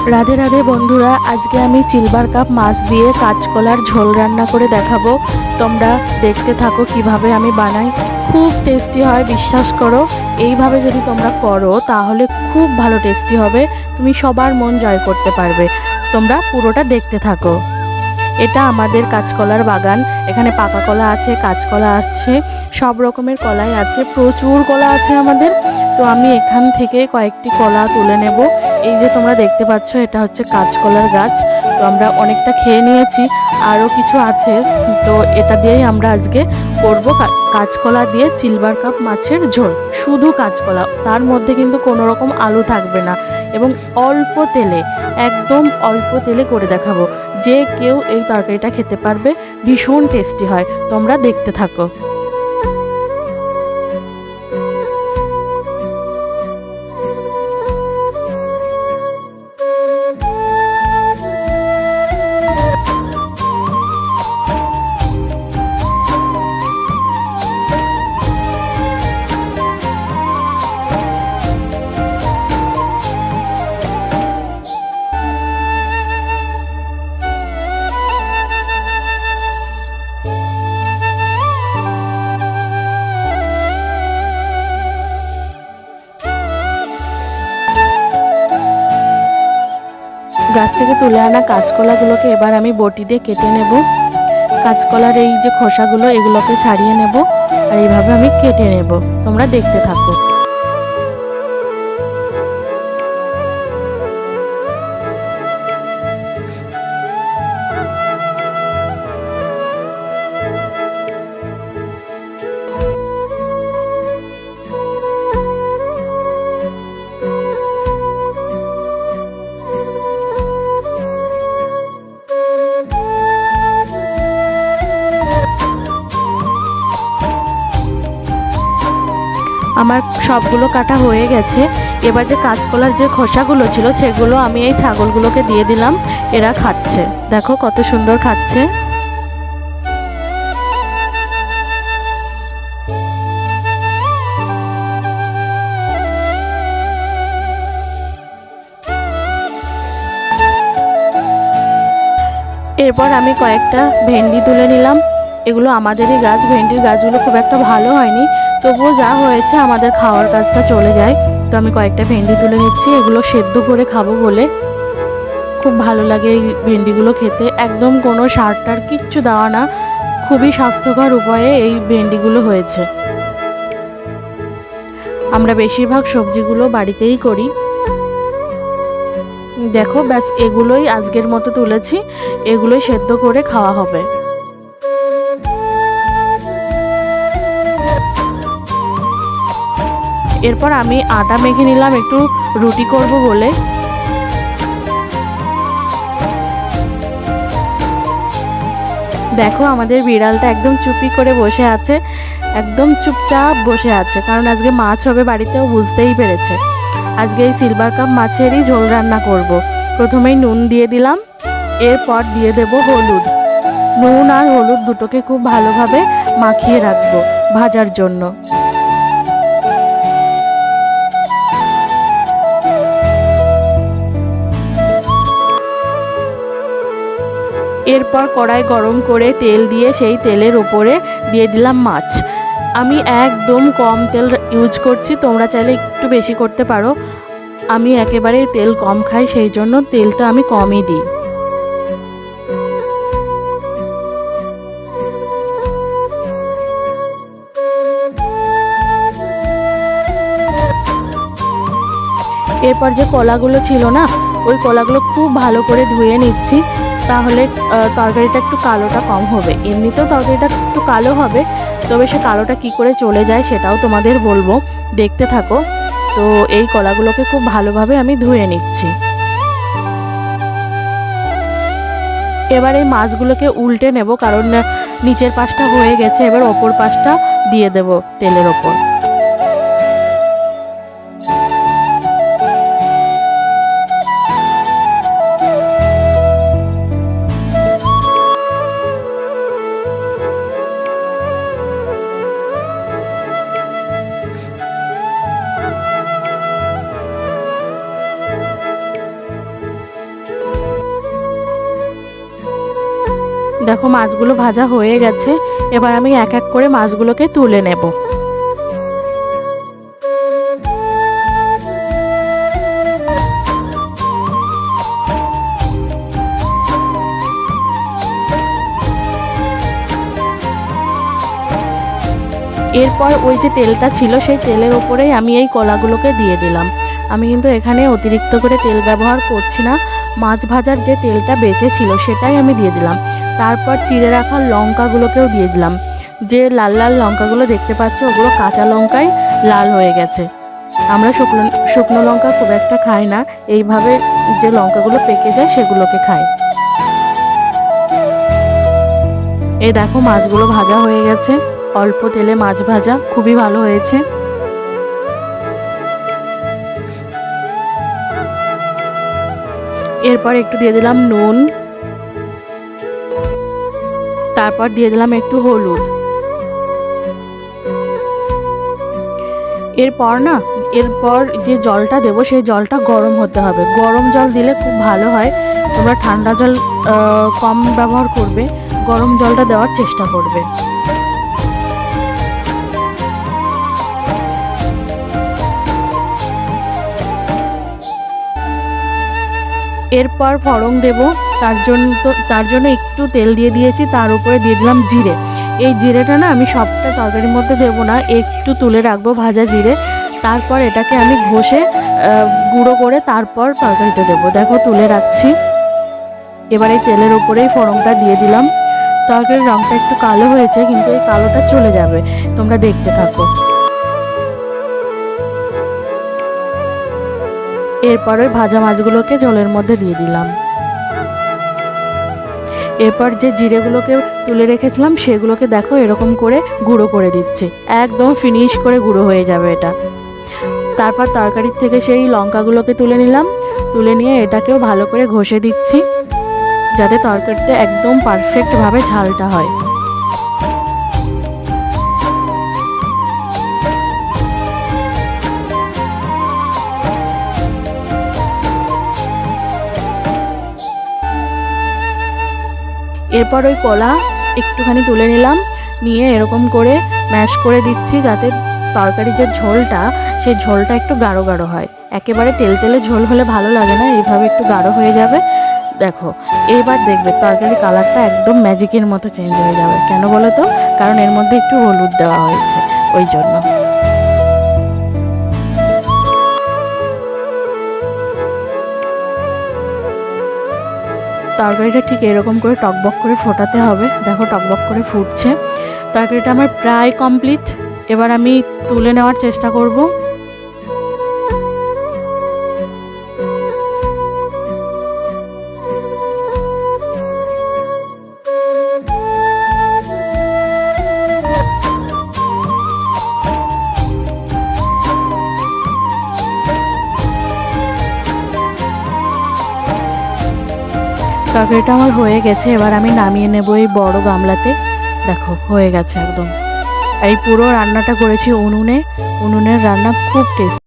রাধে রাধে বন্ধুরা, আজকে আমি সিলভার কাপ মাছ দিয়ে কাঁচকলার ঝোল রান্না করে দেখাবো। তোমরা দেখতে থাকো কিভাবে আমি বানাই। খুব টেস্টি হয়, বিশ্বাস করো। এইভাবে যদি তোমরা করো তাহলে খুব ভালো টেস্টি হবে, তুমি সবার মন জয় করতে পারবে। তোমরা পুরোটা দেখতে থাকো। এটা আমাদের কাঁচকলার বাগান। এখানে পাকা কলা আছে, কাঁচকলা আছে, সব রকমের কলাই আছে, প্রচুর কলা আছে আমাদের। তো আমি এখান থেকে কয়েকটি কলা তুলে নেব। এই যে তোমরা দেখতে পাচ্ছ, এটা হচ্ছে কাঁচকলার গাছ। তো আমরা অনেকটা খেয়ে নিয়েছি, আরও কিছু আছে। তো এটা দিয়েই আমরা আজকে করব কাঁচকলা দিয়ে সিলভার কাপ মাছের ঝোল। শুধু কাঁচকলা, তার মধ্যে কিন্তু কোনো রকম আলু থাকবে না, এবং অল্প তেলে, একদম অল্প তেলে করে দেখাবো। যে কেউ এই তরকারিটা খেতে পারবে, ভীষণ টেস্টি হয়। তোমরা দেখতে থাকো। গাছ থেকে তুলে আনা কাঁচকলাগুলোকে এবার আমি বটি দিয়ে কেটে নেব। কাঁচকলার এই যে খোসাগুলো, এগুলোকে ছাড়িয়ে নেব, আর এইভাবে আমি কেটে নেব। তোমরা দেখতে থাকো। আমার সবগুলো কাটা হয়ে গেছে। এবার যে কাঁচকলার যে খোসাগুলো ছিল, সেগুলো আমি এই ছাগলগুলোকে দিয়ে দিলাম। এরা খাচ্ছে, দেখো কত সুন্দর খাচ্ছে। এরপর আমি কয়েকটা ভেন্ডি তুলে নিলাম। এগুলো আমাদেরই গাছ। ভেন্ডির গাছগুলো খুব একটা ভালো হয়নি, তবুও যা হয়েছে আমাদের খাওয়ার কাজটা চলে যায়। তো আমি কয়েকটা ভেন্ডি তুলে নিচ্ছি, এগুলো সেদ্ধ করে খাবো বলে। খুব ভালো লাগে এই ভেন্ডিগুলো খেতে, একদম কোনো সার টার কিচ্ছু দেওয়া না, খুবই স্বাস্থ্যকর উপায়ে এই ভেন্ডিগুলো হয়েছে। আমরা বেশিরভাগ সবজিগুলো বাড়িতেই করি। দেখো, ব্যাস এগুলোই আজকের মতো তুলেছি, এগুলোই সেদ্ধ করে খাওয়া হবে। এরপর আমি আটা মেখে নিলাম একটু রুটি করব বলে। দেখো, আমাদের বিড়ালটা একদম চুপি করে বসে আছে, একদম চুপচাপ বসে আছে, কারণ আজকে মাছ হবে বাড়িতেও, বুঝতেই পেরেছে। আজকে এই সিলভার কাপ মাছেরই ঝোল রান্না করব। প্রথমেই নুন দিয়ে দিলাম, এরপর দিয়ে দেব হলুদ। নুন আর হলুদ দুটোকে খুব ভালোভাবে মাখিয়ে রাখবো ভাজার জন্য। এরপর কড়াই গরম করে তেল দিয়ে সেই তেলের উপরে দিয়ে দিলাম মাছ। আমি একদম কম তেল ইউজ করছি, তোমরা চাইলে একটু বেশি করতে পারো। আমি একেবারে তেল কম খাই, সেই জন্য তেলটা আমি কমই দিই। এরপর যে কলাগুলো ছিল না, ওই কলাগুলো খুব ভালো করে ধুয়ে নিচ্ছি, তাহলে তরকারিটা একটু কালোটা কম হবে। এমনিতেও তরকারিটা একটু কালো হবে, তবে সে কালোটা কি করে চলে যায় সেটাও তোমাদের বলবো, দেখতে থাকো। তো এই কলাগুলোকে খুব ভালোভাবে আমি ধুয়ে নিচ্ছি। এবার এই মাছগুলোকে উল্টে নেব, কারণ নিচের পাশটা হয়ে গেছে, এবার ওপর পাশটা দিয়ে দেব তেলের ওপর। দেখো মাছগুলো ভাজা হয়ে গেছে, এবার আমি এক এক করে মাছগুলোকে তুলে নেব। এরপর ওই যে তেলটা ছিল সেই তেলের ওপরেই আমি এই কলাগুলোকে দিয়ে দিলাম। আমি কিন্তু এখানে অতিরিক্ত করে তেল ব্যবহার করছি না, মাছ ভাজার যে তেলটা বেঁচে ছিল সেটাই আমি দিয়ে দিলাম। তারপর চিড়ে রাখা লঙ্কাগুলোকেও দিয়ে দিলাম। যে লাল লাল লঙ্কাগুলো দেখতে পাচ্ছ ওগুলো কাঁচা লঙ্কাই লাল হয়ে গেছে। আমরা শুকনো লঙ্কা খুব একটা খাই না, এইভাবে যে লঙ্কাগুলো পেকে যায় সেগুলোকে খাই। এই দেখো মাছগুলো ভাজা হয়ে গেছে, অল্প তেলে মাছ ভাজা, খুবই ভালো হয়েছে। এরপর একটু দিয়ে দিলাম নুন, তারপর দিয়ে দিলাম একটু হলুদ। এরপর যে জলটা দেব সেই জলটা গরম হতে হবে। গরম জল দিলে খুব ভালো হয়, তোমরা ঠান্ডা জল কম ব্যবহার করবে, গরম জলটা দেওয়ার চেষ্টা করবে। এরপর ফোড়ন দেব, তার জন্য একটু তেল দিয়ে দিয়েছি, তার উপরে দিয়ে দিলাম জিরে। এই জিরেটা না আমি সবটা তরকারির মধ্যে দেব না, একটু তুলে রাখবো ভাজা জিরে। তারপর এটাকে আমি ঘষে গুঁড়ো করে তারপর তরকারিতে দেবো। দেখো তুলে রাখছি। এবার এই তেলের উপরেই ফোড়নটা দিয়ে দিলাম। তরকারির রঙটা একটু কালো হয়েছে, কিন্তু এই কালোটা চলে যাবে, তোমরা দেখতে থাকো। এরপর ওই ভাজা মাছগুলোকে জলের মধ্যে দিয়ে দিলাম। এরপর যে জিরেগুলোকে তুলে রেখেছিলাম সেগুলোকে দেখো এরকম করে গুঁড়ো করে দিচ্ছি, একদম ফিনিশ করে গুঁড়ো হয়ে যাবে এটা। তারপর তরকারির থেকে সেই লঙ্কাগুলোকে তুলে নিলাম, তুলে নিয়ে এটাকেও ভালো করে ঘষে দিচ্ছি যাতে তরকারিতে একদম পারফেক্টভাবে ঝালটা হয়। এরপর ওই কলা একটুখানি তুলে নিলাম, নিয়ে এরকম করে ম্যাশ করে দিচ্ছি যাতে তরকারির যে ঝোলটা সেই ঝোলটা একটু গাঢ় গাঢ় হয়। একেবারে তেলে ঝোল হলে ভালো লাগে না, এইভাবে একটু গাঢ় হয়ে যাবে। দেখো এইবার দেখবে তরকারির কালারটা একদম ম্যাজিকের মতো চেঞ্জ হয়ে যাবে। কেন বলো তো? কারণ এর মধ্যে একটু হলুদ দেওয়া হয়েছে, ওই জন্য। তরকারিটা ঠিক এরকম করে টকবক করে ফোটাতে হবে। দেখো টকবক করে ফুটছে। তরকারিটা আমার প্রায় কমপ্লিট। এবার আমি তুলে নেওয়ার চেষ্টা করব। তরকারিটা আমার হয়ে গেছে, এবার আমি নামিয়ে নেব এই বড় গামলাতে। দেখো হয়ে গেছে একদম। এই পুরো রান্নাটা করেছি উনুনে, উনুনের রান্না খুব টেস্টি।